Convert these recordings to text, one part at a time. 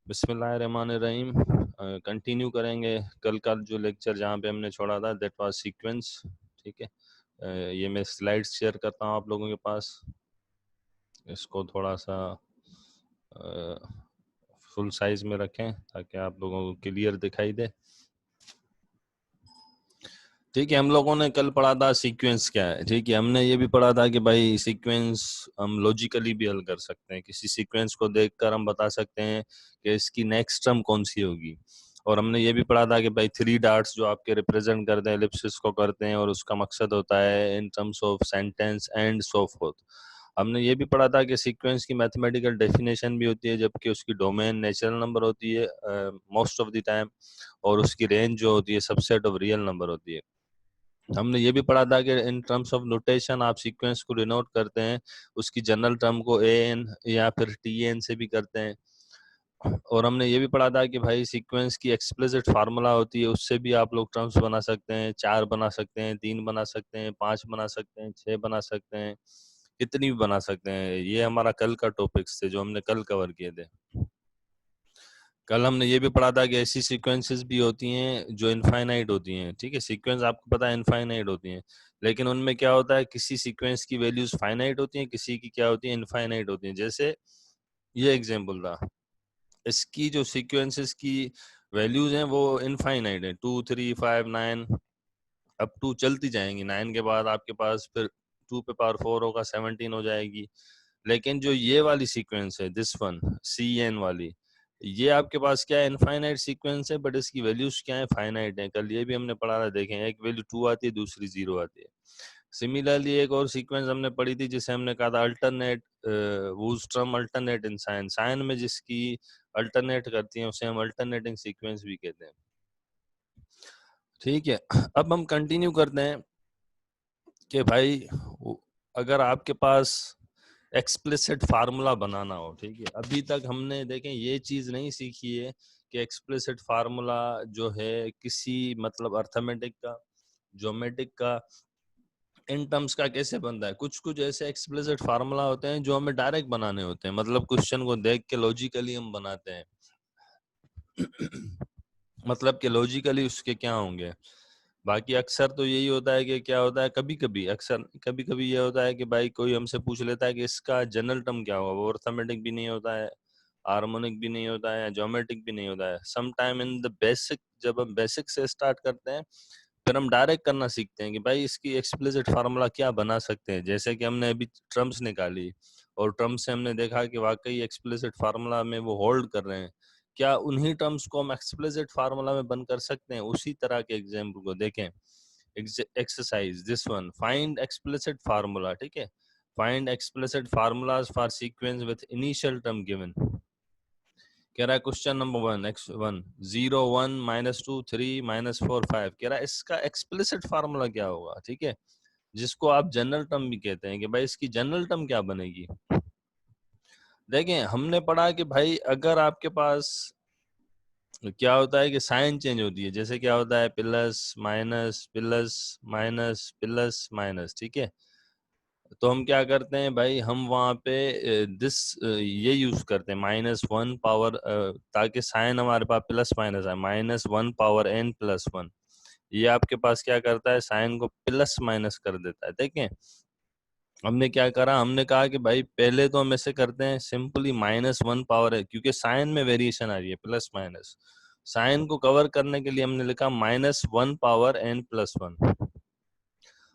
बिस्मिल्लाहिर्रहमानिर्रहीम। कंटिन्यू करेंगे कल का जो लेक्चर जहाँ पे हमने छोड़ा था, दैट वाज सीक्वेंस। ठीक है, ये मैं स्लाइड्स शेयर करता हूँ आप लोगों के पास। इसको थोड़ा सा फुल साइज में रखें ताकि आप लोगों को क्लियर दिखाई दे। ठीक है, हम लोगों ने कल पढ़ा था सीक्वेंस क्या है। ठीक है, हमने ये भी पढ़ा था कि भाई सीक्वेंस हम लॉजिकली भी हल कर सकते हैं। किसी सीक्वेंस को देखकर हम बता सकते हैं कि इसकी नेक्स्ट टर्म कौन सी होगी। और हमने ये भी पढ़ा था कि भाई 3 डॉट्स जो आपके रिप्रेजेंट करते हैं एलिप्सिस को करते हैं, और उसका मकसद होता है इन terms of sentence and so fourth. हमने ये भी पढ़ा था कि सीक्वेंस की मैथमेटिकल डेफिनेशन भी होती है, जबकि उसकी डोमेन नेचुरल नंबर होती है मोस्ट ऑफ द टाइम, और उसकी रेंज जो होती है सबसेट ऑफ रियल नंबर होती है। हमने ये भी पढ़ा था कि इन टर्म्स ऑफ नोटेशन आप सीक्वेंस को डिनोट करते हैं उसकी जनरल टर्म को ए एन या फिर टी एन से भी करते हैं। और हमने ये भी पढ़ा था कि भाई सीक्वेंस की एक्सप्लिसिट फार्मूला होती है, उससे भी आप लोग टर्म्स बना सकते हैं। 4 बना सकते हैं, 3 बना सकते हैं, 5 बना सकते हैं, 6 बना सकते हैं, कितनी भी बना सकते हैं। ये हमारा कल का टॉपिक्स थे जो हमने कल कवर किए थे। कल हमने ये भी पढ़ा था कि ऐसी सीक्वेंसेस भी होती हैं जो इनफाइनाइट होती हैं। ठीक है, सीक्वेंस आपको पता है इनफाइनाइट होती हैं, लेकिन उनमें क्या होता है, किसी सीक्वेंस की वैल्यूज फाइनाइट होती हैं, किसी की क्या होती है, इनफाइनाइट होती हैं। जैसे ये एग्जांपल था, इसकी जो सीक्वेंसेस की वैल्यूज हैं वो इनफाइनाइट है, 2 3 5 9 अप टू चलती जाएंगी। 9 के बाद आपके पास फिर 2 पे पावर 4 होगा, 17 हो जाएगी। लेकिन जो ये वाली सीक्वेंस है, दिस वन सी एन वाली, ये आपके पास क्या है, इनफाइनाइट सीक्वेंस है, बट इसकी वैल्यूज क्या है, फाइनाइट है। कल ये भी हमने पढ़ा था, देखें, एक वैल्यू 2 आती है, दूसरी 0 आती है। सिमिलरली एक और सीक्वेंस हमने पढ़ी थी जिसे हमने कहा था अल्टरनेट वूज टर्म अल्टरनेट इन साइन। साइन में जिसकी अल्टरनेट करती है उसे हम अल्टरनेटिंग सीक्वेंस भी कहते हैं। ठीक है, अब हम कंटिन्यू करते हैं कि भाई अगर आपके पास एक्सप्लिसिट फार्मूला बनाना हो। ठीक है, अभी तक हमने देखें ये चीज नहीं सीखी है कि एक्सप्लिसिट फार्मूला जो है किसी मतलब अर्थमेटिक का, ज्योमेट्रिक का, इन टर्म्स का कैसे बनता है। कुछ कुछ ऐसे एक्सप्लिसिट फार्मूला होते हैं जो हमें डायरेक्ट बनाने होते हैं, मतलब क्वेश्चन को देख के लॉजिकली हम बनाते हैं। मतलब कि लॉजिकली उसके क्या होंगे। बाकी अक्सर तो यही होता है कि क्या होता है, कभी कभी अक्सर कभी कभी ये होता है कि भाई कोई हमसे पूछ लेता है कि इसका जनरल टर्म क्या होगा। वो अर्थमेटिक भी नहीं होता है, हार्मोनिक भी नहीं होता है, ज्योमेट्रिक भी नहीं होता है। Some time in the basic, जब हम बेसिक से स्टार्ट करते हैं फिर हम डायरेक्ट करना सीखते हैं कि भाई इसकी एक्सप्लिसिट फार्मूला क्या बना सकते हैं। जैसे कि हमने अभी टर्म्स निकाली और टर्म्स से हमने देखा कि वाकई एक्सप्लिसिट फार्मूला में वो होल्ड कर रहे हैं। क्या उन्हीं टर्म्स को हम एक्सप्लिसिट फार्मूला में बंद कर सकते हैं। उसी तरह के एग्जाम्पल को देखें। Exercise this one, find explicit formula. ठीक है, find explicit formulas for sequence with initial term given. कह रहा है क्वेश्चन नंबर 1, x1 0 1 -2 3 -4 5। कह रहा है इसका एक्सप्लिसिट फार्मूला क्या होगा। ठीक है, जिसको आप जनरल टर्म भी कहते हैं कि भाई इसकी जनरल टर्म क्या बनेगी। देखें, हमने पढ़ा कि भाई अगर आपके पास क्या होता है कि साइन चेंज होती है। जैसे क्या होता है, plus minus plus minus plus minus. ठीक है, तो हम क्या करते हैं भाई, हम वहाँ पे ये यूज करते हैं -1 पावर, ताकि साइन हमारे पास प्लस माइनस है, -1 पावर n प्लस 1। ये आपके पास क्या करता है, साइन को प्लस माइनस कर देता है। देखें, हमने क्या करा, हमने कहा कि भाई पहले तो हम ऐसे करते हैं सिंपली -1 पावर है, क्योंकि साइन में वेरिएशन आ रही है प्लस माइनस। साइन को कवर करने के लिए हमने लिखा -1 पावर n प्लस 1।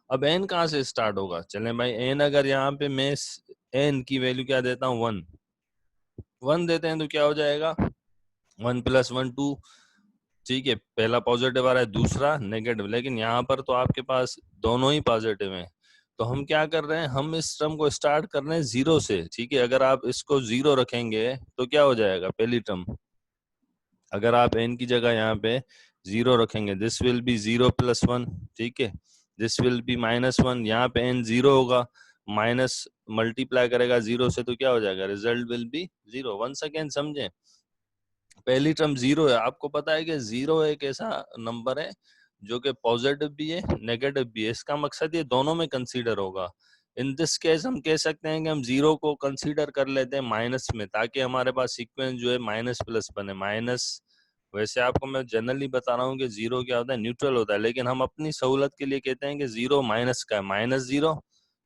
अब n कहाँ से स्टार्ट होगा, चलें भाई, n अगर यहाँ पे मैं n की वैल्यू क्या देता हूँ, 1 देते हैं तो क्या हो जाएगा, 1 + 1 2। ठीक है, पहला पॉजिटिव आ रहा है, दूसरा नेगेटिव, लेकिन यहाँ पर तो आपके पास दोनों ही पॉजिटिव हैं। तो हम क्या कर रहे हैं, हम इस टर्म को स्टार्ट कर रहे हैं 0 से। ठीक है, अगर आप इसको 0 रखेंगे तो क्या हो जाएगा, पहली टर्म, अगर आप n की जगह यहाँ पे 0 रखेंगे, दिस विल बी 0 + 1। ठीक है, दिस विल बी -1, यहाँ पे n 0 होगा, माइनस मल्टीप्लाई करेगा 0 से तो क्या हो जाएगा, result will be 0। Once again समझें, पहली टर्म 0 है। आपको पता है कि 0 एक ऐसा नंबर है जो कि पॉजिटिव भी है नेगेटिव भी है। इसका मकसद ये दोनों में कंसीडर होगा। इन दिस केस हम कह सकते हैं कि हम जीरो को कंसीडर कर लेते हैं माइनस में, ताकि हमारे पास सीक्वेंस जो है माइनस प्लस बने। माइनस, वैसे आपको मैं जनरली बता रहा हूँ कि जीरो क्या होता है, न्यूट्रल होता है, लेकिन हम अपनी सहूलत के लिए कहते हैं कि जीरो माइनस का है। Minus zero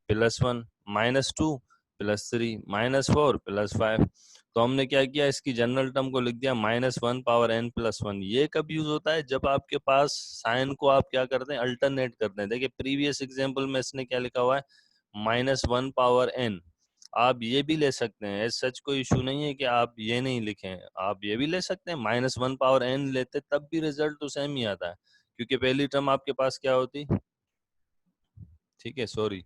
plus one, minus two plus three, minus four plus five. तो हमने क्या किया, इसकी जनरल टर्म को लिख दिया minus one power N plus one. ये कब यूज होता है, जब आपके पास साइन को आप क्या करते हैं, अल्टरनेट करते हैं। देखिए प्रीवियस एग्जाम्पल में इसने क्या लिखा हुआ है, माइनस वन पावर एन। आप ये भी ले सकते हैं, सच कोई इशू नहीं है कि आप ये नहीं लिखें, आप ये भी ले सकते हैं। माइनस वन पावर एन लेते तब भी रिजल्ट तो सेम ही आता है, क्योंकि पहली टर्म आपके पास क्या होती, ठीक है सॉरी,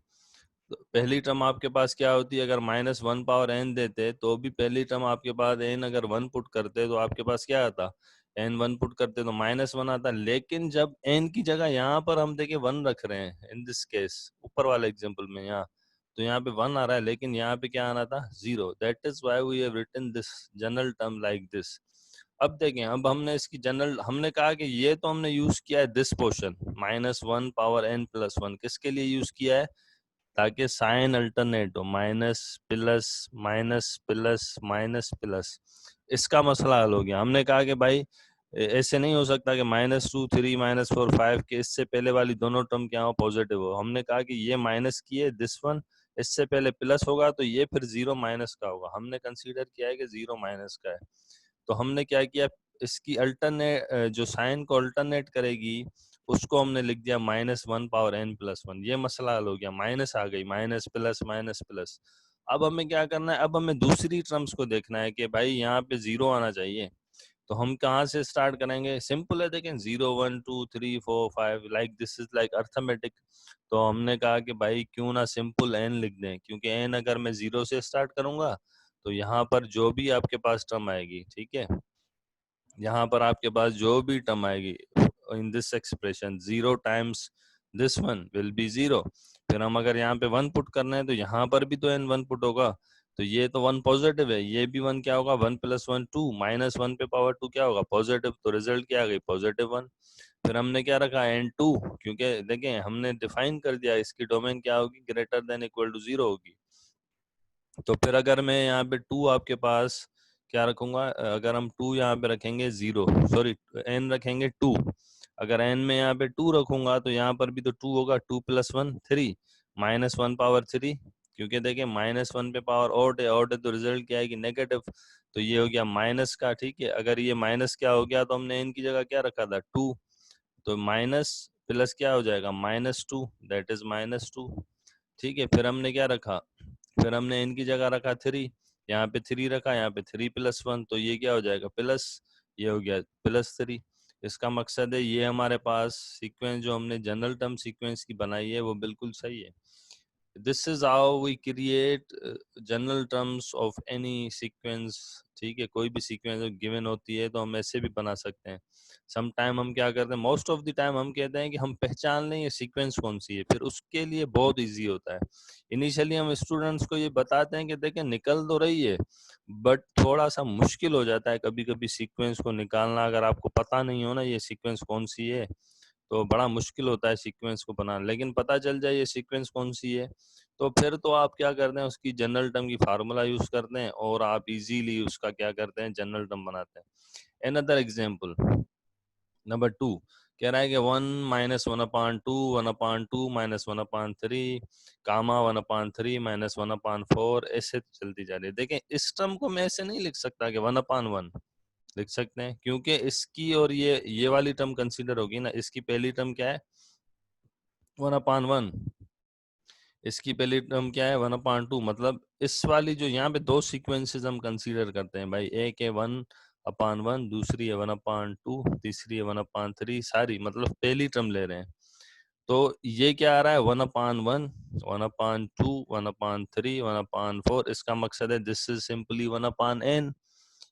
तो पहली टर्म आपके पास क्या होती है, अगर माइनस वन पावर एन देते तो भी पहली टर्म आपके पास एन अगर वन पुट करते तो आपके पास क्या आता, एन वन पुट करते तो माइनस वन आता। लेकिन जब एन की जगह यहाँ पर हम देखिए वन रख रहे हैं, इन दिस केस ऊपर वाले एग्जाम्पल में यहाँ, तो यहाँ पे वन आ रहा है, लेकिन यहाँ पे क्या आना था, zero. That is why we have written this general term like this. अब देखें, अब हमने इसकी जनरल, हमने कहा कि ये तो हमने यूज किया है this portion minus one power N plus one, किसके लिए यूज किया है, ताकि साइन अल्टरनेट हो, minus plus minus plus minus plus. इसका मसला हल हो गया। हमने कहा कि भाई ऐसे नहीं हो सकता कि minus two three minus four five के इससे पहले वाली दोनों टर्म क्या हो, पॉजिटिव हो। हमने कहा कि ये माइनस की है दिस वन, इससे पहले प्लस होगा तो ये फिर जीरो माइनस का होगा। हमने कंसीडर किया है कि जीरो माइनस का है, तो हमने क्या किया, इसकी अल्टरनेट जो साइन को अल्टरनेट करेगी उसको हमने लिख दिया minus one power N plus one. ये मसला हल हो गया, माइनस आ गई, माइनस प्लस माइनस प्लस। अब हमें क्या करना है, अब हमें दूसरी टर्म्स को देखना है कि भाई यहाँ पे जीरो आना चाहिए। तो हम कहाँ से स्टार्ट करेंगे, सिंपल है, देखें zero one two three four five, like this is like arithmetic. तो हमने कहा कि भाई क्यों ना सिंपल एन लिख दें, क्योंकि एन अगर मैं जीरो से स्टार्ट करूंगा तो यहाँ पर जो भी आपके पास टर्म आएगी, ठीक है, यहाँ पर आपके पास जो भी टर्म आएगी in this expression, zero times this one will be zero. फिर हम अगर यहाँ पे वन पुट करना है तो यहाँ पर भी तो एन वन पुट होगा, तो ये तो वन पॉजिटिव है, ये भी वन क्या होगा, one plus one two, minus one पे पावर टू क्या होगा, पॉजिटिव, तो रिजल्ट क्या आ गई, पॉजिटिव वन। फिर हमने क्या रखा, एन टू, क्योंकि देखें हमने डिफाइन कर दिया इसकी डोमेन क्या होगी, greater than equal to zero होगी। तो फिर अगर मैं यहाँ पे टू आपके पास क्या रखूंगा, अगर हम टू यहाँ पे रखेंगे जीरो, सॉरी एन रखेंगे टू, अगर एन में यहाँ पे टू रखूंगा तो यहाँ पर भी तो टू होगा, two plus one three, minus one power three, क्योंकि देखिए माइनस वन पे पावर ऑड है तो रिजल्ट क्या है कि नेगेटिव। तो ये हो गया माइनस का, ठीक है, अगर ये माइनस क्या हो गया तो हमने एन की जगह क्या रखा था, टू, तो माइनस प्लस क्या हो जाएगा, minus two, that is minus two. ठीक है, फिर हमने क्या रखा, फिर हमने इनकी जगह रखा थ्री, यहाँ पे थ्री रखा, यहाँ पे थ्री प्लस वन, तो ये क्या हो जाएगा, प्लस, ये हो गया प्लस थ्री। इसका मकसद है ये हमारे पास सीक्वेंस जो हमने जनरल टर्म सीक्वेंस की बनाई है वो बिल्कुल सही है। This is how we create general terms of any sequence. ठीक है, कोई भी सीक्वेंस गिवन होती है तो हम ऐसे भी बना सकते हैं। सम टाइम हम क्या करते हैं, मोस्ट ऑफ द टाइम हम कहते हैं कि हम पहचान लें ये सीक्वेंस कौन सी है, फिर उसके लिए बहुत इजी होता है। इनिशियली हम स्टूडेंट्स को ये बताते हैं कि देखें निकल तो रही है, बट थोड़ा सा मुश्किल हो जाता है कभी कभी सीक्वेंस को निकालना, अगर आपको पता नहीं हो ना ये सीक्वेंस कौन सी है, तो बड़ा मुश्किल होता है सीक्वेंस को बनाना। लेकिन पता चल जाए ये सीक्वेंस कौन सी है, तो फिर तो आप क्या करते हैं, उसकी जनरल टर्म की फार्मूला यूज करते हैं और आप इजीली उसका क्या करते हैं, जनरल टर्म बनाते हैं। अनदर एग्जांपल नंबर टू, कह रहा है कि one minus one upon two, one upon two minus one upon three, comma one upon three minus one upon four, ऐसे चलती जा रही है। देखें इस टर्म को मैं ऐसे नहीं लिख सकता कि वन अपान वन, लिख सकते हैं क्योंकि इसकी और ये वाली टर्म कंसीडर होगी ना, इसकी पहली टर्म क्या है, वन अपान वन, इसकी पहली टर्म क्या है, वन अपान टू, मतलब इस वाली जो यहाँ पे दो सीक्वेंसेस हम कंसीडर करते हैं भाई, एक है वन अपान वन, दूसरी है वन अपान टू, तीसरी है वन अपान थ्री, सारी मतलब पहली टर्म ले रहे हैं। तो ये क्या आ रहा है, one upon one, one upon two, one upon three, one upon four. इसका मकसद है this is simply one upon N,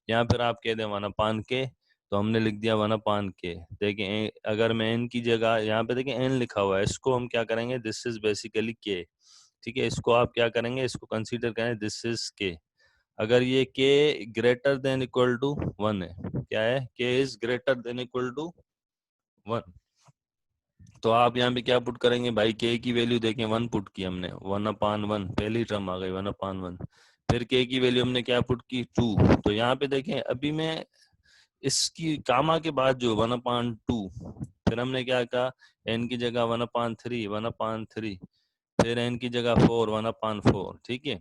या फिर आप कह दें वन अपान के, तो हमने लिख दिया वन अपान के। देखिए अगर मैं एन की जगह यहाँ पे देखिए एन लिखा हुआ है, इसको हम क्या करेंगे, दिस इज बेसिकली के, ठीक है, इसको आप क्या करेंगे, इसको कंसीडर करें दिस इज के। अगर ये K greater than equal to one है, क्या है, K is greater than equal to one, तो आप यहाँ पे क्या पुट करेंगे भाई, के की वैल्यू देखें 1 पुट की हमने, 1/1, पहली टर्म आ गई 1/1। फिर के की वैल्यू हमने क्या पुट की 2। तो यहाँ पे देखें अभी मैं इसकी कामा के बाद जो 1/2, फिर हमने क्या कहा एन की जगह 1/3, 1/3, फिर एन की जगह 4, 1/4। ठीक है,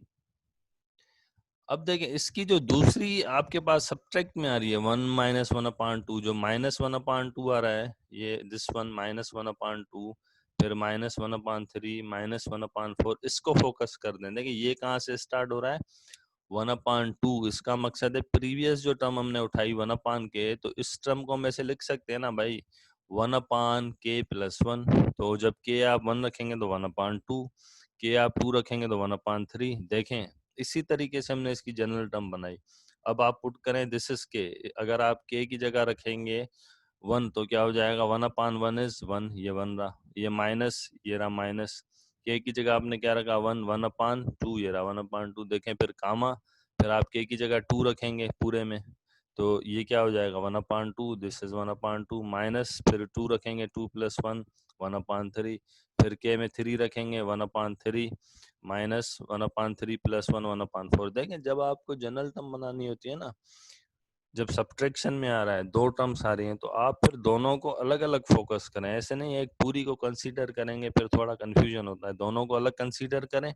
अब देखें इसकी जो दूसरी आपके पास सब्ट्रैक्ट में आ रही है 1 - 1/2, जो -1/2 आ रहा है, ये दिस वन -1/2, फिर -1/3, -1/4, इसको फोकस कर दें। देखिए ये कहाँ से स्टार्ट हो रहा है 1/2। इसका मकसद है प्रीवियस जो टर्म हमने उठाई 1/k, तो इस टर्म को हम ऐसे लिख सकते हैं ना भाई 1/k+1। तो जब k आप 1 रखेंगे तो 1/2, k आप 2 रखेंगे तो 1/3। देखें इसी तरीके से हमने इसकी जनरल टर्म बनाई। अब आप पुट करें दिस इज के, अगर आप के की जगह रखेंगे 1 तो क्या हो जाएगा 1/1 इज 1, ये 1 रहा, ये माइनस, ये रहा माइनस, के की जगह आपने क्या रखा 1, 1/2, ये रहा 1/2। देखें फिर कामा, फिर आप के की जगह 2 रखेंगे पूरे में, तो ये क्या हो जाएगा 1/2, दिस इज 1/2 माइनस, फिर 2 रखेंगे 2 + 1, 1/3, फिर के में 3 रखेंगे 1/3 माइनस 1/3 + 1, 1/4। देखें जब आपको जनरल टर्म बनानी होती है ना, जब सब्ट्रैक्शन में आ रहा है, दो टर्म्स आ रही हैं, तो आप फिर दोनों को अलग अलग फोकस करें। ऐसे नहीं एक पूरी को कंसीडर करेंगे फिर थोड़ा कंफ्यूजन होता है। दोनों को अलग कंसीडर करें,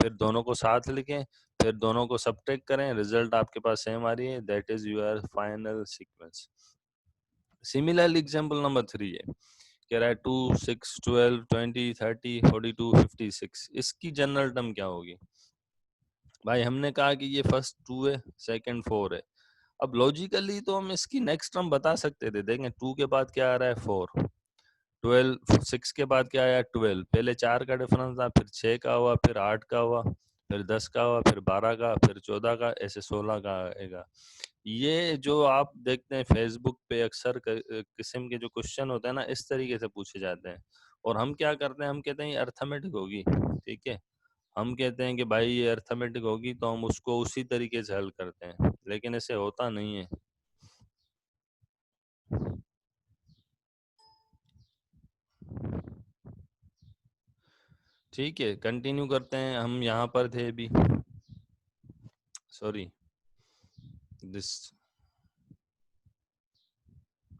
फिर दोनों को साथ लिखें, फिर दोनों को सब्ट्रैक्ट करें, रिजल्ट आपके पास सेम आ रही है, that is your final sequence. Similarly example number 3 है, कह रहा है 2, 6, 12, 20, 30, 42, 56। इसकी जनरल टर्म क्या होगी भाई? हमने कहा कि ये फर्स्ट 2 है, सेकंड 4 है। अब लॉजिकली तो हम इसकी नेक्स्ट टर्म बता सकते थे। देखें 2 के बाद क्या आ रहा है 4, 12, 6 के बाद क्या आया 12, पहले 4 का डिफरेंस था, फिर 6 का हुआ, फिर 8 का हुआ, फिर 10 का हुआ, फिर 12 का, फिर 14 का, ऐसे 16 का आएगा। ये जो आप देखते हैं फेसबुक पे अक्सर किस्म के जो क्वेश्चन होते हैं ना, इस तरीके से पूछे जाते हैं, और हम क्या करते हैं, हम कहते हैं ये अर्थमेटिक होगी। ठीक है, हम कहते हैं कि भाई ये अर्थमेटिक होगी, तो हम उसको उसी तरीके से हल करते हैं, लेकिन ऐसे होता नहीं है। ठीक है, कंटिन्यू करते हैं, हम यहाँ पर थे अभी, सॉरी दिस,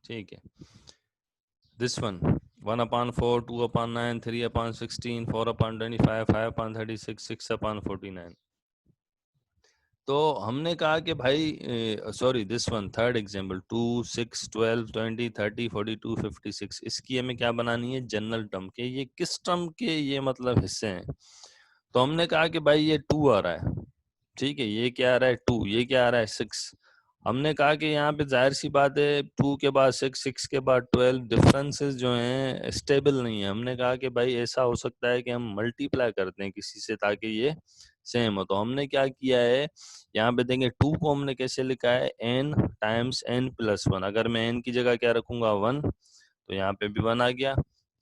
ठीक है, दिस वन 1/4, 2/9, 3/16, 4/25, 5/36, 6/49। तो हमने कहा कि भाई sorry this one third example 2, 6, 12, 20, 30, 42, 56, इसकी हमें क्या बनानी है जनरल टर्म के, ये किस टर्म के ये मतलब हिस्से हैं। तो हमने कहा कि भाई ये 2 आ रहा है, ठीक है, ये क्या आ रहा है 2, ये क्या आ रहा है 6। हमने कहा कि यहाँ पे जाहिर सी बात है 2 के बाद 6, 6 के बाद 12, डिफरेंसेस जो हैं स्टेबल नहीं है। हमने कहा कि भाई ऐसा हो सकता है कि हम मल्टीप्लाई करते हैं किसी से ताकि ये सेम हो। तो हमने क्या किया है, यहाँ पे देखें 2 को हमने कैसे लिखा है n टाइम्स n+1। अगर मैं n की जगह क्या रखूंगा 1, तो यहाँ पे भी 1 आ गया,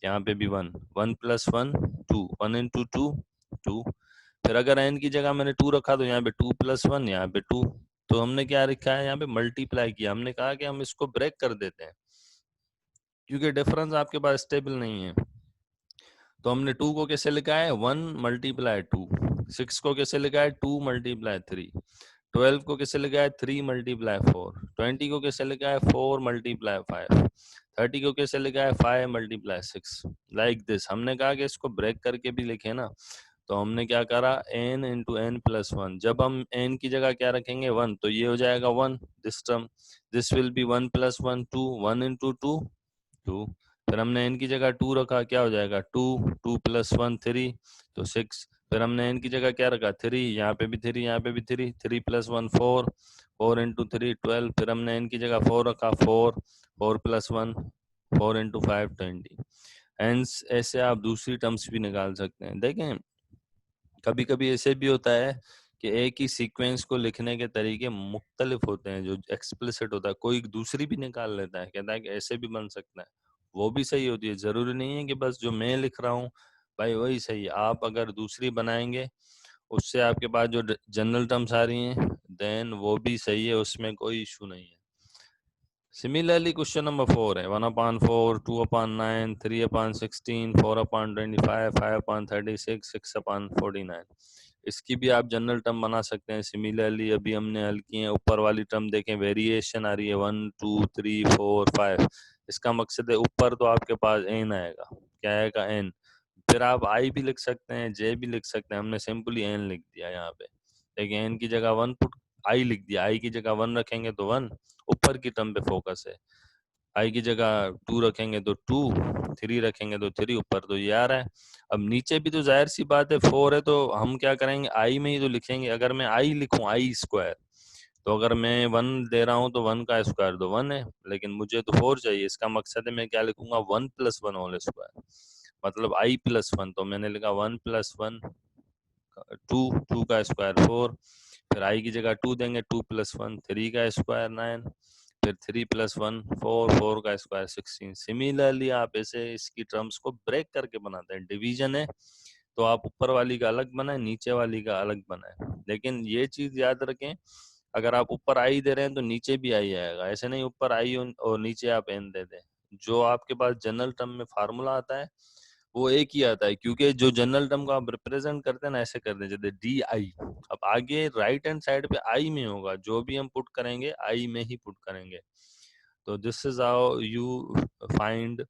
यहाँ पे भी 1, 1 + 1 2, 1 × 2 2। फिर अगर n की जगह मैंने 2 रखा तो यहाँ पे 2 + 1, यहाँ पे 2। तो हमने क्या रखा है यहाँ पे मल्टीप्लाई किया। हमने कहा कि हम इसको ब्रेक कर देते हैं क्योंकि डिफरेंस आपके पास स्टेबल नहीं है। तो हमने 2 को कैसे लिखा है 1 × 2, 6 को कैसे लिखा है 2 × 3, 12 को कैसे लिखा है 3 × 4, 20 को कैसे लिखा है 4 × 5, 30 को कैसे लिखा है 5 × 6, लाइक दिस। हमने कहा कि इसको ब्रेक करके भी लिखे ना, तो हमने क्या करा n × n+1। जब हम n की जगह क्या रखेंगे 1, तो ये हो जाएगा 1, this term, this will B 1 + 1 2, 1 × 2 2। फिर हमने n की जगह 2 रखा, क्या हो जाएगा 2, 2 + 1 3, तो 6। फिर हमने n की जगह क्या रखा 3, यहाँ पे भी 3, यहाँ पे भी 3, 3 + 1 4, 4 × 3 12। फिर हमने n की जगह 4 रखा 4, 4 + 1 4 × 5 20। हेंस ऐसे आप दूसरी टर्म्स भी निकाल सकते हैं। देखें कभी कभी ऐसे भी होता है कि एक ही सीक्वेंस को लिखने के तरीके मुख्तलिफ होते हैं, जो एक्सप्लिसिट होता है, कोई दूसरी भी निकाल लेता है, कहता है कि ऐसे भी बन सकता है, वो भी सही होती है। जरूरी नहीं है कि बस जो मैं लिख रहा हूँ भाई वही सही है। आप अगर दूसरी बनाएंगे उससे आपके पास जो जनरल टर्म्स आ रही हैं देन वो भी सही है, उसमें कोई इशू नहीं है। Similarly, question number 4 है 1/4, 2/9, 3/16, 4/25, 5/36, 6/49। इसकी भी आप जनरल टर्म बना सकते हैं। सिमिलरली अभी हमने हल किए हैं, ऊपर वाली टर्म देखें, वेरिएशन आ रही है 1 2 3 4 5। इसका मकसद है ऊपर तो आपके पास n आएगा, क्या आएगा n। फिर आप i भी लिख सकते हैं, j भी लिख सकते हैं। हमने सिंपली n लिख दिया यहाँ पे। देखिए n की जगह 1 पुट i लिख दिया, i की जगह 1 रखेंगे तो 1, ऊपर की टर्म पे फोकस है। आई की जगह 2 रखेंगे तो 2, 3 रखेंगे तो 3, ऊपर तो ये आ रहा है। अब नीचे भी तो जाहिर सी बात है 4 है, तो हम क्या करेंगे, आई में ही तो लिखेंगे। अगर मैं आई लिखूं आई स्क्वायर, तो अगर मैं 1 दे रहा हूं तो 1 का स्क्वायर तो 1 है, लेकिन मुझे तो 4 चाहिए। इसका मकसद है मैं क्या लिखूंगा, 1 + 1 होल स्क्वायर, मतलब आई प्लस 1। तो मैंने लिखा 1 + 1 2, 2 का स्क्वायर 4, फिर आई की जगह 2 देंगे, 2 + 1 3 का स्क्वायर 9, फिर 3 + 1 4, 4 का स्क्वायर 16। सिमिलरली आप ऐसे इसकी टर्म्स को ब्रेक करके बनाते हैं। डिवीजन है तो आप ऊपर वाली का अलग बनाए, नीचे वाली का अलग बनाए। लेकिन ये चीज याद रखें, अगर आप ऊपर आई दे रहे हैं तो नीचे भी आई आएगा। ऐसे नहीं ऊपर आई और नीचे आप एन दे दें। जो आपके पास जनरल टर्म में फार्मूला आता है वो एक ही आता है, क्योंकि जो जनरल टर्म को आप रिप्रेजेंट करते हैं ना, ऐसे करते हैं जैसे डी आई। अब आगे राइट हैंड साइड पे आई में होगा, जो भी हम पुट करेंगे आई में ही पुट करेंगे। तो this is how you find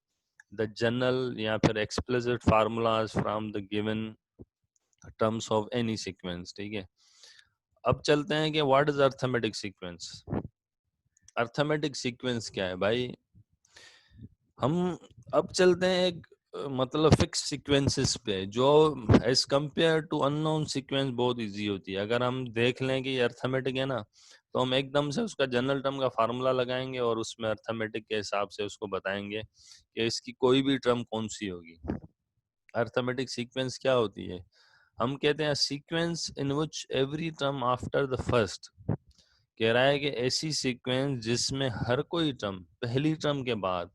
the general या फिर explicit formulas from the given terms of any sequence. ठीक है, अब चलते हैं कि what is arithmetic sequence. Arithmetic sequence क्या है भाई। हम अब चलते हैं एक मतलब फिक्स सीक्वेंसेस पे, जो as compare to unknown sequence बहुत इजी होती है। अगर हम देख लें कि ये अर्थमेटिक है ना, तो हम एकदम से उसका जनरल टर्म का फार्मूला लगाएंगे और उसमें अर्थमेटिक के हिसाब से उसको बताएंगे कि इसकी कोई भी टर्म कौन सी होगी। अर्थमेटिक सीक्वेंस क्या होती है, हम कहते हैं sequence in which every term after the first. कह रहा है कि ऐसी सीक्वेंस जिसमें हर कोई टर्म पहली टर्म के बाद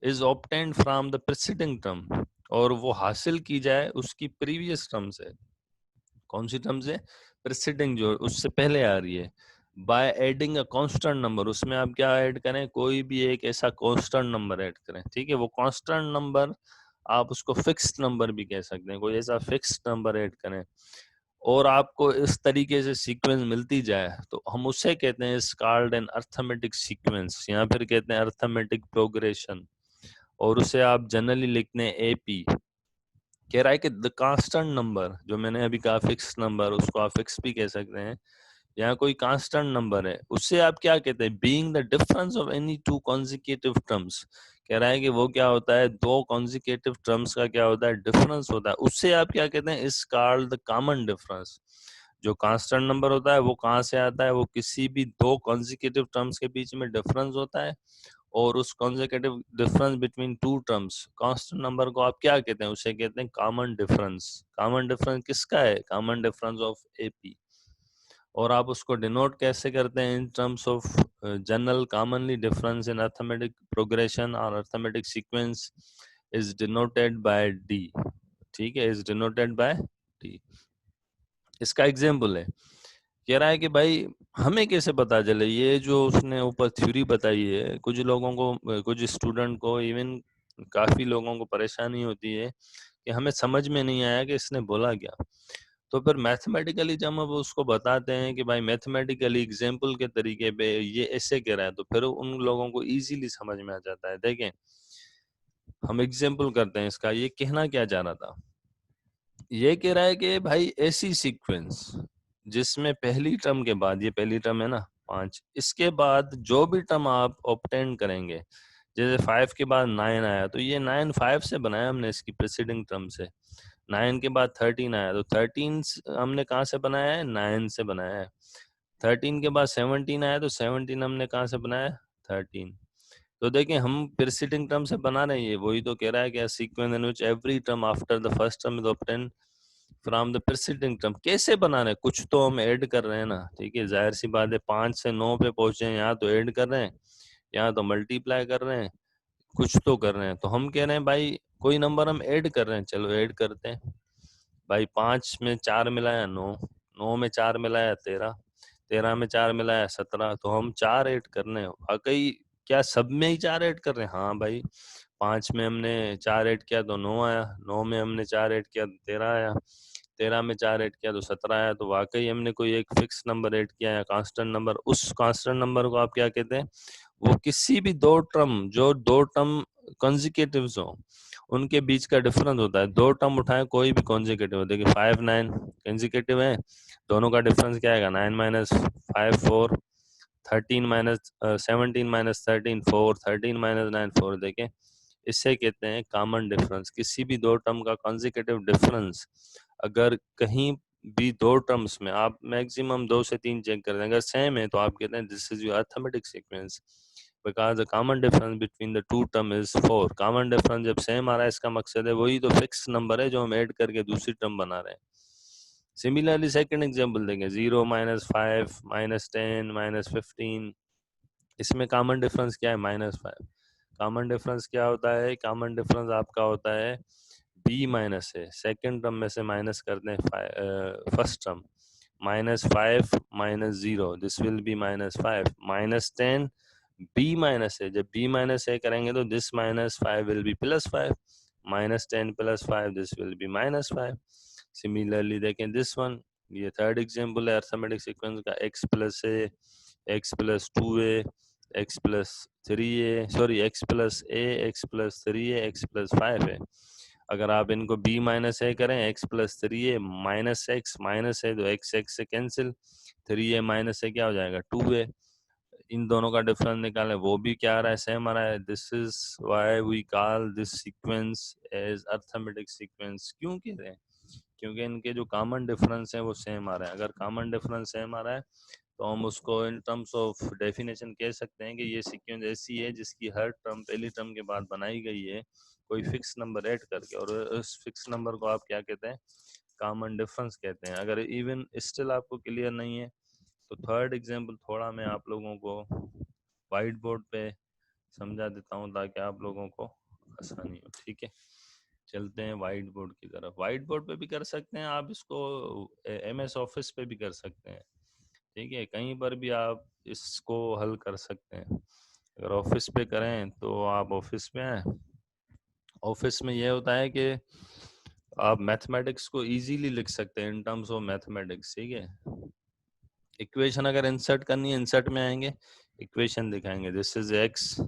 is obtained from the preceding term, और वो हासिल की जाए उसकी प्रीवियस टर्म से। कौन सी टर्म से, प्रीसीडिंग जो उससे पहले आ रही है। By adding a constant number, उसमें आप क्या ऐड करें, कोई भी एक ऐसा कांस्टेंट नंबर ऐड करें। ठीक है, वो कांस्टेंट नंबर आप उसको फिक्स्ड नंबर भी कह सकते हैं, कोई ऐसा फिक्स्ड नंबर ऐड करें और आपको इस तरीके से सीक्वेंस मिलती जाए, तो हम उसे कहते हैं is called an arithmetic sequence, या फिर कहते हैं अर्थमेटिक प्रोग्रेशन। और उसे आप जनरली लिखते हैं एपी। कह रहा है कि द कांस्टेंट नंबर, जो मैंने अभी कहा फिक्स नंबर, उसको आप फिक्स भी कह सकते हैं, यहाँ कोई कांस्टेंट नंबर है, उससे आप क्या कहते हैं, being the difference of any two consecutive terms. कह रहा है कि वो क्या होता है, दो कॉन्जिक्यूटिव टर्म्स का क्या होता है, डिफरेंस होता है, उससे आप क्या कहते हैं, is called the common difference. जो कांस्टेंट नंबर होता है वो कहाँ से आता है, वो किसी भी दो कॉन्जिक्यूटिव टर्म्स के बीच में डिफरेंस होता है, और उस consecutive difference between two terms, constant number को आप क्या कहते हैं, उसे कहते हैं कॉमन डिफरेंस। कॉमन डिफरेंस किसका है, कॉमन डिफरेंस ऑफ एपी। और आप उसको डिनोट कैसे करते हैं, in terms of general commonly difference in arithmetic progression और arithmetic sequence is denoted by D. ठीक है, इज डिनोटेड बाय डी। इसका एग्जाम्पल है, कह रहा है कि भाई हमें कैसे पता चले, ये जो उसने ऊपर थ्योरी बताई है, कुछ लोगों को, कुछ स्टूडेंट को, इवन काफी लोगों को परेशानी होती है कि हमें समझ में नहीं आया कि इसने बोला क्या। तो फिर मैथमेटिकली जब हम उसको बताते हैं कि भाई मैथमेटिकली एग्जाम्पल के तरीके पे ये ऐसे कह रहा है, तो फिर उन लोगों को इजीली समझ में आ जाता है। देखें, हम एग्जाम्पल करते हैं इसका, ये कहना क्या चाह रहा था, ये कह रहा है कि भाई ऐसी सीक्वेंस जिसमें पहली टर्म के बाद, ये पहली टर्म है ना 5, इसके बाद जो भी टर्म आप ऑब्टेन करेंगे, जैसे 5 के बाद 9 आया, तो ये 9 5 से बनाया हमने इसकी प्रीसीडिंग टर्म से। 9 के बाद 13 आया, तो 13 हमने कहाँ से बनाया है, 9 से बनाया है। 13 के बाद 17 आया, तो 17 हमने कहाँ से बनाया है, 13। तो देखें, हम प्रीसीडिंग टर्म से बना रहे हैं, ये वही तो कह रहा है कि sequence in which every term after the first term is obtained from the preceding term. कैसे बना रहे हैं, कुछ तो हम ऐड कर रहे हैं ना। ठीक है, जाहिर सी बात है 5 से 9 पे पहुंचे हैं, यहाँ तो ऐड कर रहे हैं, यहाँ तो मल्टीप्लाई कर रहे हैं, कुछ तो कर रहे हैं। तो हम कह रहे हैं भाई कोई नंबर हम ऐड कर रहे हैं, चलो ऐड करते हैं। भाई 5 में 4 मिलाया 9, 9 में 4 मिलाया 13, 13 में 4 मिलाया 17, तो हम 4 ऐड कर रहे हैं। वाकई क्या सब में ही 4 ऐड कर रहे हैं? हाँ भाई, 5 में हमने 4 ऐड किया तो 9 आया, 9 में हमने 4 ऐड किया तो 13 आया, 13 में 4 ऐड किया तो 17 आया। तो वाकई हमने कोई एक फिक्स नंबर ऐड किया या कांस्टेंट नंबर। उस कांस्टेंट नंबर को आप क्या कहते हैं? वो किसी भी दो टर्म, जो दो टर्म कंसेक्यूटिव्स हो, उनके बीच का डिफरेंस होता है। दो टर्म उठाएं, कोई भी कंसेक्यूटिव, देखिए 5 9 कंसेक्यूटिव है, दोनों का डिफरेंस क्या आएगा? 9 माइनस 5 4, 13 माइनस 17 माइनस 13 4, 13 माइनस 9 4। देखें, इससे कहते हैं कॉमन डिफरेंस। किसी भी दो टर्म का कंसेक्यूटिव डिफरेंस अगर कहीं भी दो टर्म्स में, आप मैक्सिमम 2 से 3 चेक कर दें, अगर सेम है तो आप कहते हैं this is your arithmetic sequence, because the common difference between the two term is 4। Common difference जब सेम आ रहा है, इसका मकसद है वही तो फिक्स नंबर है जो हम ऐड करके दूसरी टर्म बना रहे हैं। सिमिलरली सेकंड एग्जांपल देंगे, 0 माइनस 5 माइनस 10 माइनस 15, इसमें कॉमन डिफरेंस क्या है? माइनस 5। कॉमन डिफरेंस क्या होता है? कॉमन डिफरेंस आपका होता है बी माइनस है, सेकेंड टर्म में से माइनस कर दें first term, minus 5 minus 0, this will be minus 5, minus 10 B minus है, जब बी माइनस है करेंगे तो this minus 5 will be plus 5, minus 10 plus 5, this will be minus 5। Similarly देखें दिस वन, ये थर्ड एग्जांपल है अरिथमेटिक सीक्वेंस का, x plus A, x plus 2a, x plus 3a, sorry x plus a, x plus 3a, x plus 5 है। अगर आप इनको b minus ए करें, x plus 3a minus x minus है तो x x से कैंसिल, 3a माइनस से क्या हो जाएगा? 2a। इन दोनों का डिफरेंस निकालें, वो भी क्या आ रहा है? सेम आ रहा है। This is why we call this sequence as arithmetic sequence. क्यों कह रहे हैं? क्योंकि इनके जो कॉमन डिफरेंस है वो सेम आ रहा है। अगर कॉमन डिफरेंस सेम आ रहा है तो हम उसको इन टर्म्स ऑफ डेफिनेशन कह सकते हैं कि ये सीक्वेंस ऐसी है जिसकी हर टर्म पहली टर्म के बाद बनाई गई है कोई फिक्स नंबर ऐड करके, और उस फिक्स नंबर को आप क्या कहते हैं? कॉमन डिफरेंस कहते हैं। अगर इवन स्टिल आपको क्लियर नहीं है तो थर्ड एग्जांपल थोड़ा मैं आप लोगों को वाइट बोर्ड पे समझा देता हूँ ताकि आप लोगों को आसानी हो। ठीक है, चलते हैं वाइट बोर्ड की तरफ। वाइट बोर्ड पे भी कर सकते हैं आप इसको, MS ऑफिस पे भी कर सकते हैं। ठीक है, कहीं पर भी आप इसको हल कर सकते हैं। अगर ऑफिस पे करें तो आप ऑफिस में आए, ऑफिस में यह होता है कि आप मैथमेटिक्स को इजीली लिख सकते हैं इन टर्म्स ऑफ मैथमेटिक्स। ठीक है, इक्वेशन अगर इंसर्ट करनी है, इंसर्ट में आएंगे, इक्वेशन दिखाएंगे, this is x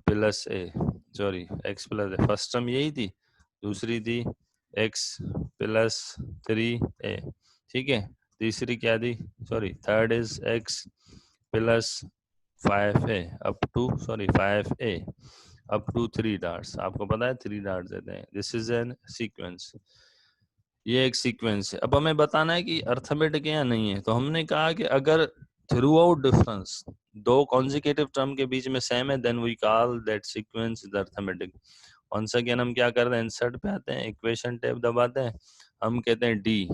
plus A, sorry x plus A, first term यही थी, दूसरी थी x प्लस 3a। ठीक है, तीसरी क्या थी? Sorry third is x plus 5a up to, sorry 5a up to 3 dots. आपको पता है 3 डॉट्स देते हैं। दिस इज एन सीक्वेंस, ये एक सीक्वेंस है। अब हमें बताना है कि अर्थमेटिक है या नहीं है। तो हमने कहा कि अगर थ्रू आउट डिफरेंस दो कॉन्जिकेटिव टर्म के बीच में सेम है, then we call that sequence is arithmetic. Once again हम क्या करते हैं? इंसर्ट पे आते हैं, इक्वेशन टैब दबाते हैं, हम कहते हैं डी,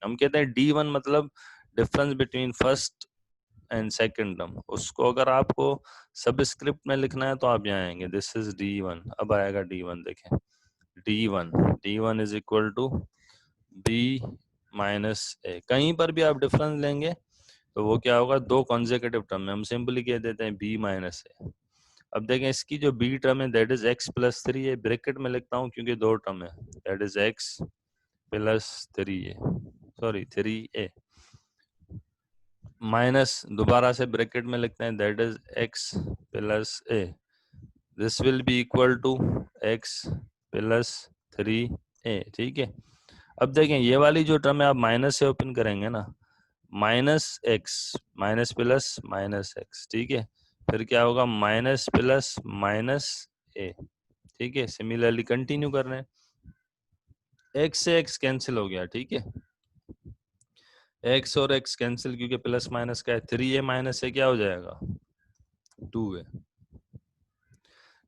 हम कहते हैं D1 मतलब difference between first and second term. उसको अगर आपको सबस्क्रिप्ट में लिखना है तो आप यहाँ आएंगे, दिस इज D1। अब आएगा D1, देखें D1 is equal to B minus A. कहीं पर भी आप डिफरेंस लेंगे तो वो क्या होगा? दो कॉन्जिक्यूटिव टर्म में हम सिंपली कह देते हैं बी माइनस ए। अब देखें, इसकी जो बी टर्म है that is x plus 3a, bracket में लिखता हूँ क्योंकि दो टर्म है, that is x plus 3a, sorry 3a, minus दोबारा से ब्रैकेट में लिखते हैं, that is x plus a, this will be equal to x plus 3a। ठीक है, अब देखें ये वाली जो टर्म है आप माइनस से ओपन करेंगे ना, minus x minus plus minus x. ठीक है, फिर क्या होगा? माइनस प्लस माइनस ए। ठीक है, सिमिलरली कंटिन्यू कर रहे हैं, एक्स से एक्स कैंसिल हो गया। ठीक है, एक्स और एक्स कैंसिल क्योंकि प्लस माइनस का है, 3a माइनस से क्या हो जाएगा? 2a।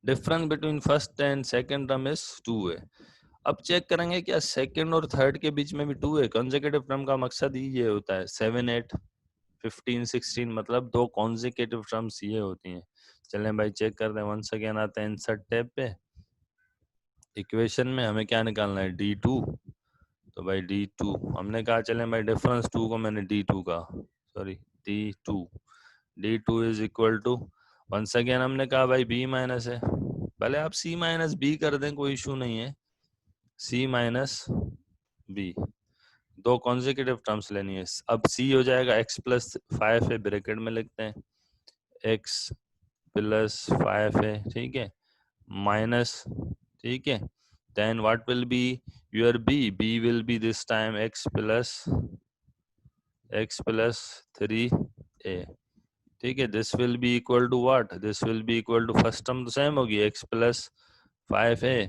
Difference between first and second term is 2a। अब चेक करेंगे क्या सेकंड और थर्ड के बीच में भी 2 है? कंसेक्यूटिव टर्म का मकसद ही ये होता है, 7 8 15 16 मतलब दो कॉन्जिक्यूटिव टर्म्स ये होती हैं। चलें भाई चेक करते हैं, वंस अगेन आते हैं इंसर्ट टैब पे, इक्वेशन में हमें क्या निकालना है? D2। तो भाई D2 हमने कहा, चलें भाई डिफरेंस 2 को मैंने D2 का, sorry D2 is equal to once again हमने कहा भाई बी माइनस है, भले आप सी माइनस बी कर दें, कोई इशू नहीं है, सी माइनस बी, दो कॉन्जिक्यूटिव टर्म्स लेनी है। अब सी हो जाएगा एक्स प्लस 5 है, ब्रैकेट में लिखते हैं एक्स प्लस 5 है, ठीक है, माइनस, ठीक है, then what will be your B, B will be this time X plus 3a, ठीक है, this will be equal to what, this will be equal to first term तो सेम होगी X plus 5a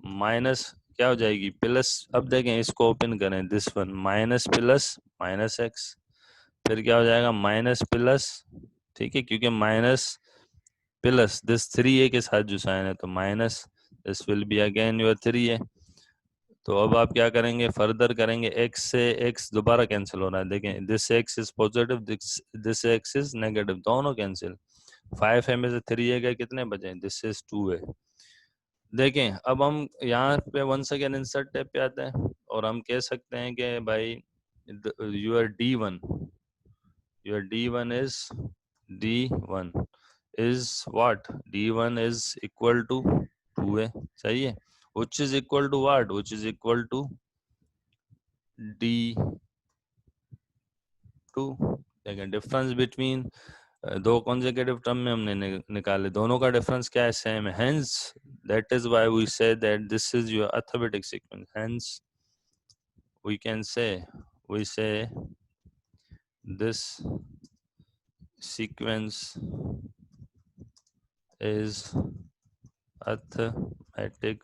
minus क्या हो जाएगी plus, अब देखें इसको ओपन करें, this one minus plus minus X, फिर क्या हो जाएगा माइनस प्लस, ठीक है, क्योंकि माइनस प्लस दिस 3a के साथ जो साइन है तो minus, this will be again your 3a। तो अब आप क्या करेंगे, फर्दर करेंगे, x से x दोबारा कैंसिल हो रहा है, देखें this x is positive, this x is negative, दोनों कैंसिल, 5 है में से 3a गए, कितने बचे, दिस इज 2a। देखें अब हम यहाँ पे वंस अगेन इंसर्ट टैब पे आते हैं और हम कह सकते हैं कि भाई your d1 is what, d1 is equal to 2a, सही है, which is equal to what, which is equal to d2। देखें डिफरेंस बिटवीन दो कॉन्जिक्यूटिव टर्म में हमने निकाले, दोनों का डिफरेंस क्या है, सेम है, hence that is why we say that this is your arithmetic sequence, hence we can say, we say this sequence is arithmetic,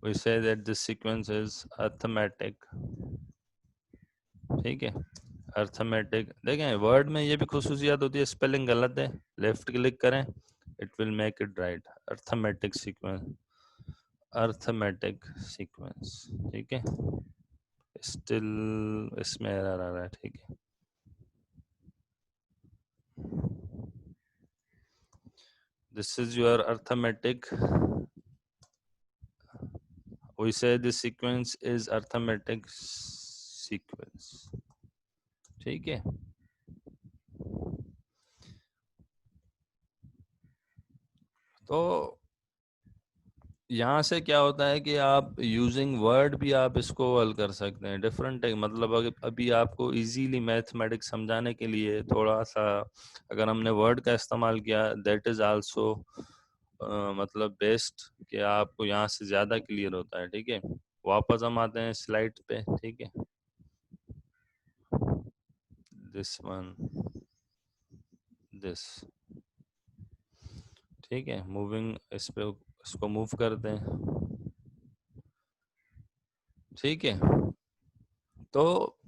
we say that this sequence is arithmetic, ठीक है, arithmetic. देखें word में ये भी खुसूसियात होती है, spelling गलत है लेफ्ट क्लिक करें, it will make it right, arithmetic sequence, arithmetic sequence, ठीक है, स्टिल इसमें एरर आ रहा है, ठीक है, this is your arithmetic, we say this sequence is arithmetic sequence, ठीक है। तो यहाँ से क्या होता है कि आप यूजिंग वर्ड भी आप इसको हल कर सकते हैं, डिफरेंट है, मतलब अभी आपको इजीली मैथमेटिक्स समझाने के लिए थोड़ा सा अगर हमने वर्ड का इस्तेमाल किया, दैट इज आल्सो मतलब बेस्ट, कि आपको यहाँ से ज़्यादा क्लियर होता है, ठीक है। वापस हम आते हैं स्लाइड पे, ठीक है, दिस वन, दिस, ठीक है, मूविंग इस पे, इसको मूव करते हैं, ठीक है। तो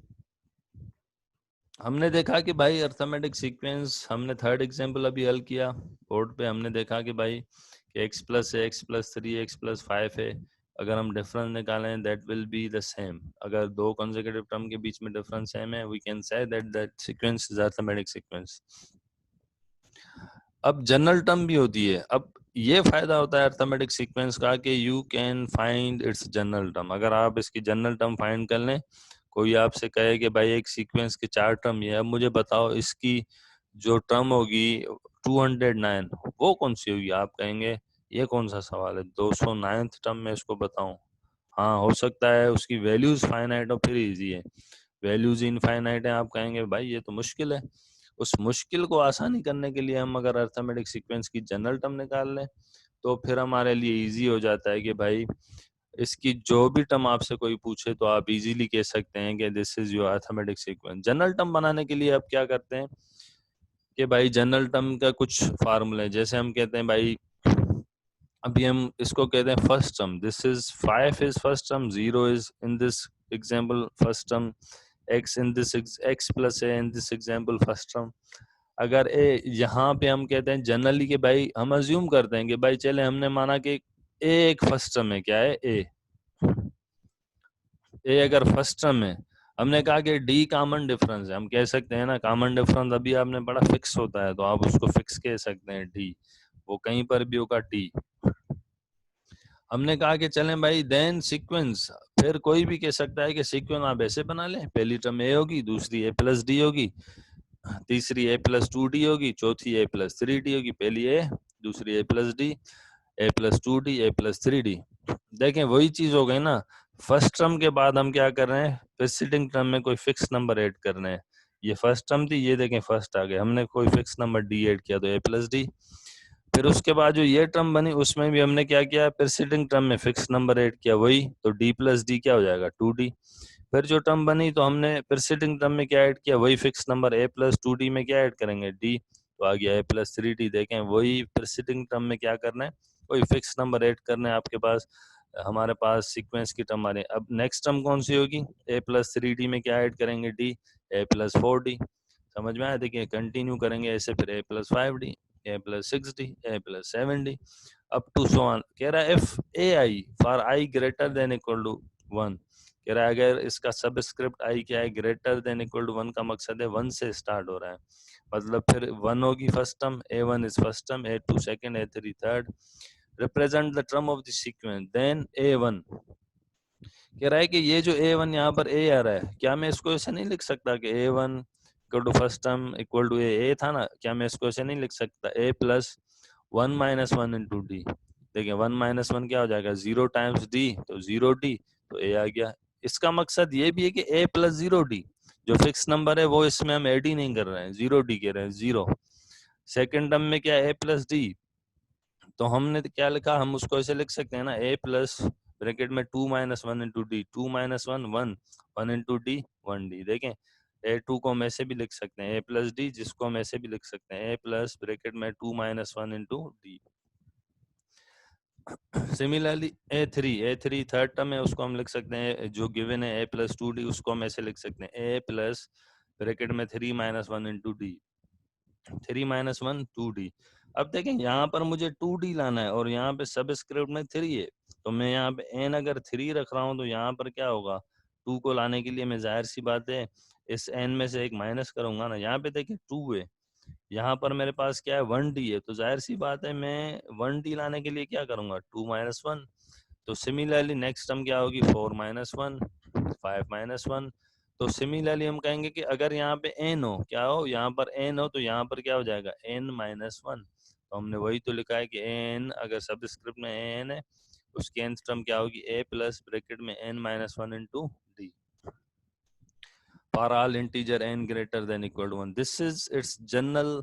हमने देखा कि भाई अर्थमेटिक सीक्वेंस, हमने थर्ड एग्जांपल अभी हल किया बोर्ड पे, हमने देखा कि भाई कि x प्लस है, x+3 x+5 है, अगर हम डिफरेंस निकालें that will be the same, अगर दो कंसेक्यूटिव टर्म के बीच में डिफरेंस सेम है, we can say that that sequence is arithmetic sequence. अब जनरल टर्म भी होती है, अब ये फायदा होता है अर्थमेटिक सीक्वेंस का कि you can find its general term, अगर आप इसकी जनरल टर्म फाइंड कर लें, कोई आपसे कहे कि भाई एक सीक्वेंस के 4 टर्म ये, अब मुझे बताओ इसकी जो टर्म होगी 209 वो कौन सी होगी, आप कहेंगे ये कौन सा सवाल है, 209th टर्म में इसको बताऊं, हाँ हो सकता है उसकी वैल्यूज फाइनाइट हो, फिर इजी है, वैल्यूज इनफाइनाइट है, आप कहेंगे भाई ये तो मुश्किल है। उस मुश्किल को आसानी करने के लिए हम अगर अर्थमेटिक सीक्वेंस की जनरल टर्म निकाल लें तो फिर हमारे लिए इजी हो जाता है कि भाई इसकी जो भी टर्म आपसे कोई पूछे तो आप इजीली कह सकते हैं कि this is your arithmetic sequence. General term बनाने के लिए आप क्या करते हैं कि भाई जनरल टर्म का कुछ फार्मूला है, जैसे हम कहते हैं भाई अभी हम इसको कहते हैं first term, this is 5 is first term, 0 is in this example first term, x in this x plus है in this example first term. अगर ए यहाँ पे हम कहते हैं जनरली कि भाई हम अज्यूम करते हैं कि भाई चले हमने माना कि ए एक फर्स्ट टर्म है, क्या है ए अगर फर्स्ट टर्म है, हमने कहा कि डी कॉमन डिफरेंस है, हम कह सकते हैं ना कॉमन डिफरेंस अभी आपने बड़ा फिक्स होता है तो आप उसको फिक्स कह सकते हैं डी, वो कहीं पर भी होगा डी। हमने कहा कि चलें भाई देन सीक्वेंस, फिर कोई भी कह सकता है कि सीक्वेंस आप ऐसे बना लें, पहली टर्म ए होगी, दूसरी a प्लस डी होगी, तीसरी a प्लस 2d होगी, चौथी a प्लस 3d होगी। पहली a, दूसरी a plus d, a plus 2d, a plus 3d। देखें वही चीज हो गई ना, फर्स्ट टर्म के बाद हम क्या कर रहे हैं, प्रीसीडिंग टर्म में कोई फिक्स नंबर ऐड कर रहे हैं। ये फर्स्ट टर्म थी, ये देखें फर्स्ट आ गए, हमने कोई फिक्स नंबर d ऐड किया तो a प्लस d। फिर उसके बाद जो ये टर्म बनी उसमें भी हमने क्या किया, प्रीसीडिंग टर्म में फिक्स नंबर ऐड किया, वही तो d प्लस d क्या हो जाएगा 2d। फिर जो टर्म बनी तो हमने प्रीसीडिंग टर्म में क्या ऐड किया, वही fix number a plus 2d में क्या ऐड करेंगे d, तो आ गया a प्लस 3d। देखें वही प्रीसीडिंग टर्म में क्या करना है, वही फिक्स नंबर ऐड करना है आपके पास। हमारे पास सीक्वेंस की टर्म आ रही है। अब नेक्स्ट टर्म कौन सी होगी, a प्लस 3d में क्या ऐड करेंगे d, a प्लस 4d। समझ में आया, देखिए कंटिन्यू करेंगे ऐसे, फिर a plus 5d, a plus 6d, a plus 7d, up to so on. कह रहा है if A I for I greater than equal to 1, कह रहा है अगर इसका सबस्क्रिप्ट आई क्या है, ग्रेटर देन इक्वल टू 1 का मकसद है 1 से स्टार्ट हो रहा है, मतलब फिर 1 होगी first term, a1 is first term, a2 second, a3 third, represent the term of the sequence then a1। कह रहा है कि ये जो a1 यहाँ पर a आ रहा है, क्या मैं इसको ऐसे नहीं लिख सकता कि a1 equal to first term equal to a था ना, क्या मैं इसको ऐसे नहीं लिख सकता a plus 1 minus 1 into D. देखिए 1 माइनस 1 क्या हो जाएगा, 0 टाइम्स डी, तो 0d, तो a आ गया। इसका मकसद ये भी है कि a प्लस 0d जो फिक्स नंबर है वो इसमें हम ऐड ही नहीं कर रहे हैं, 0d कह रहे हैं, 0। सेकेंड टर्म में क्या है, a प्लस डी, तो हमने तो क्या लिखा, हम उसको ऐसे लिख सकते हैं ना, a प्लस ब्रैकेट में 2 minus 1 into D, 2 minus 1 1, 1 into D 1d। देखें a2 को हम ऐसे भी लिख सकते हैं a प्लस डी, जिसको हम ऐसे भी लिख सकते हैं a प्लस ब्रैकेट में 2 minus 1 into D. Similarly a3 third term है, उसको हम लिख सकते हैं, जो गिवन है a प्लस 2d, उसको हम ऐसे लिख सकते हैं a प्लस ब्रैकेट में 3 minus 1 into D, 3 minus 1 2d। अब देखें यहाँ पर मुझे 2d लाना है और यहाँ पे सबस्क्रिप्ट में 3 है, तो मैं यहाँ पे n अगर 3 रख रहा हूँ तो यहाँ पर क्या होगा, 2 को लाने के लिए मैं जाहिर सी बात है इस n में से एक माइनस करूंगा ना। यहाँ पे देखिए 2 है, यहाँ पर मेरे पास क्या है 1d है, तो जाहिर सी बात है मैं 1d लाने के लिए क्या करूंगा, 2 माइनस 1। तो सिमिलरली नेक्स्ट टर्म क्या होगी, 4 माइनस 1, 5 माइनस 1। तो सिमिलरली हम कहेंगे कि अगर यहाँ पे n हो, क्या हो, यहाँ पर n हो, तो यहाँ पर क्या हो जाएगा n माइनस 1। तो हमने वही तो लिखा है कि n अगर सबस्क्रिप्ट में n है, उसकी nth टर्म क्या होगी, a प्लस ब्रैकेट में n minus 1 into D, for all integer n greater than equal to 1। This is its general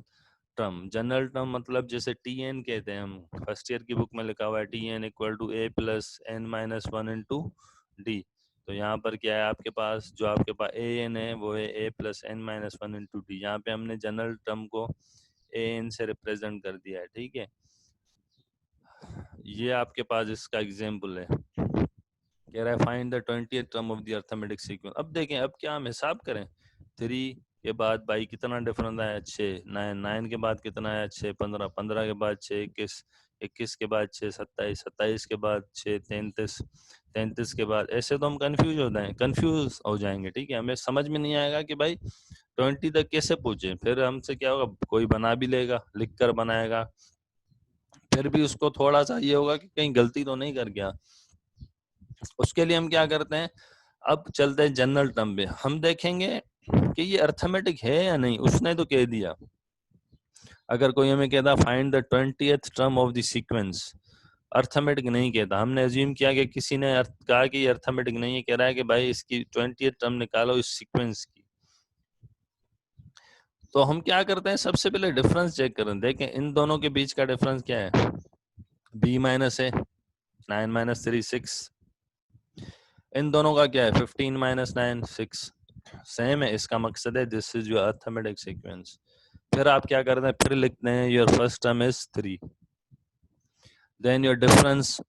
term. General term मतलब जैसे Tn कहते हैं, हम फर्स्ट ईयर की बुक में लिखा हुआ है Tn equal to a plus n minus 1 into D. तो यहाँ पर क्या है आपके पास, जो आपके पास an है वो है a plus n minus 1 into D. यहाँ पे हमने जनरल टर्म को an से रिप्रेजेंट कर दिया है, ठीक है। ये आपके पास इसका एग्जाम्पल है, कह रहा है find the 20th term of the arithmetic sequence. अब देखें, अब क्या हम हिसाब करें, 3 के बाद बाई कितना डिफरेंस आया, 6, 9, 9 के बाद कितना आया, 6, 15, 15 के बाद 6, 21, 21 के बाद 6, 27, 27 के बाद 6, 33, 33 के बाद, ऐसे तो हम कंफ्यूज हो जाएंगे, ठीक है। हमें समझ में नहीं आएगा कि भाई 20 तक कैसे पहुंचे, फिर हमसे क्या होगा, कोई बना भी लेगा, लिख कर बनाएगा, फिर भी उसको थोड़ा सा ये होगा कि कहीं गलती तो नहीं कर गया। उसके लिए हम क्या करते हैं, अब चलते हैं जनरल टर्म पे, हम देखेंगे कि ये अर्थमेटिक है या नहीं। उसने तो कह दिया, अगर कोई हमें कहता find the 20th term of the sequence, arithmetic नहीं कहता, हमने अज्यूम किया कि किसी ने कहा कि ये अर्थमेटिक नहीं है, कह रहा है कि भाई इसकी 20th टर्म निकालो इस सीक्वेंस की। तो हम क्या करते हैं, सबसे पहले डिफरेंस चेक करें, देखें इन दोनों के बीच का डिफरेंस क्या है, b माइनस है 9 माइनस 3 6, इन दोनों का क्या है 15 माइनस 9 6, सेम है। इसका मकसद है this is your arithmetic sequence. फिर आप क्या करते हैं, फिर लिखते हैं your first term is 3, then your difference,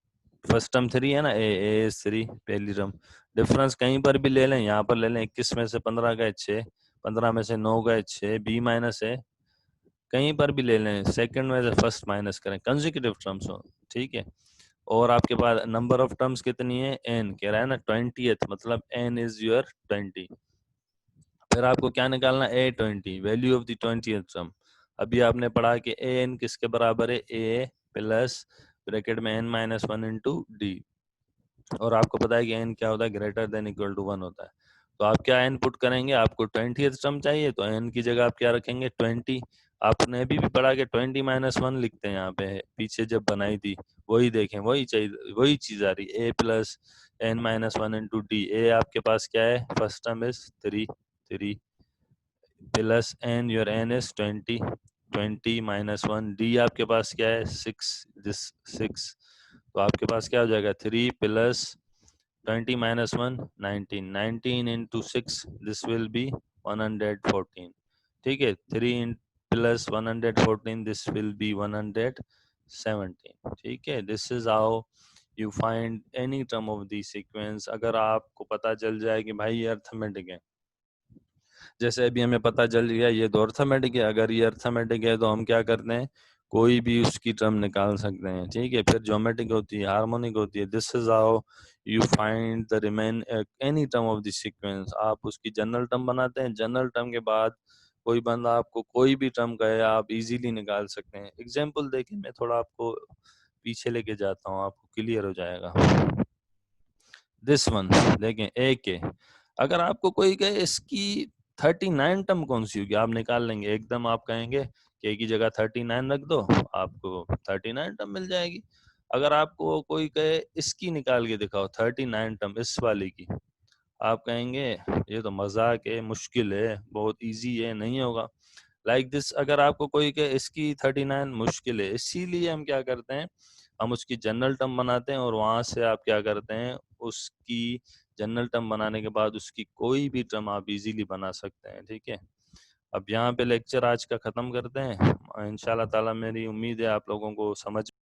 first term 3 है ना, ए इज 3 पहली टर्म, डिफरेंस कहीं पर भी ले लें, यहाँ पर ले लें, 21 में से 15 गए 6, 15 में से 9 गए 6, बी माइनस है, कहीं पर भी ले लें, सेकंड में से फर्स्ट माइनस करें, कंसेक्यूटिव टर्म्स हो, ठीक है। और आपके पास नंबर ऑफ टर्म्स कितनी है, n कह रहा है ना 20th, मतलब n इज योर 20। फिर आपको क्या निकालना, a20 value of the 20th term. अभी आपने पढ़ा कि an किसके बराबर है, a प्लस ब्रैकेट में n माइनस 1 इंटू डी, और आपको पता है कि n क्या होता है, ग्रेटर देन इक्वल टू 1 होता है। तो आप क्या n पुट करेंगे, आपको 20th टर्म चाहिए तो n की जगह आप क्या रखेंगे 20। आपने अभी भी पढ़ा कि 20 माइनस 1 लिखते हैं यहाँ पे, पीछे जब बनाई थी वही देखें, वही चाहिए, वही चीज आ रही है। a plus n minus 1 into D. A आपके पास क्या है, first term is 3 plus n, your n is 20 minus 1, D आपके पास क्या है 6, दिस 6। तो आपके पास क्या हो जाएगा 3 plus 20 minus 1 19, 19 into 6 this will be 114। ठीक है, 3 plus 114 this will be 117। ठीक है, this is how you find any term of the sequence। अगर आपको पता चल जाए कि भाई ये अर्थमेटिक है, जैसे अभी हमें पता चल गया ये तो अर्थमेटिक है, अगर ये अर्थमेटिक है तो हम क्या करते हैं, कोई भी उसकी टर्म निकाल सकते हैं। ठीक है, फिर ज्योमेट्रिक होती है, हार्मोनिक होती है। This is how you find the remain any term of the sequence. आप उसकी जनरल टर्म बनाते हैं, जनरल टर्म के बाद कोई बंदा आपको कोई भी टर्म कहे आप इजीली निकाल सकते हैं। एग्जांपल देखिए, मैं थोड़ा आपको पीछे लेके जाता हूँ, आपको क्लियर हो जाएगा। दिस वन देखें, ए के, अगर आपको कोई कहे इसकी 39 टर्म कौन सी होगी, आप निकाल लेंगे एकदम। आप कहेंगे कि ए की जगह 39 रख दो, आपको 39 टर्म मिल जाएगी। अगर आपको कोई कहे इसकी निकाल के दिखाओ 39 टर्म, इस वाली की, आप कहेंगे ये तो मजाक है, मुश्किल है, बहुत इजी है, नहीं होगा। लाइक दिस, अगर आपको कोई कहे इसकी 39 मुश्किल है, इसीलिए हम क्या करते हैं, हम उसकी जनरल टर्म बनाते हैं और वहां से आप क्या करते हैं, उसकी जनरल टर्म बनाने के बाद उसकी कोई भी टर्म आप इजीली बना सकते हैं। ठीक है, अब यहाँ पे लेक्चर आज का खत्म करते हैं। इंशाल्लाह ताला मेरी उम्मीद है आप लोगों को समझ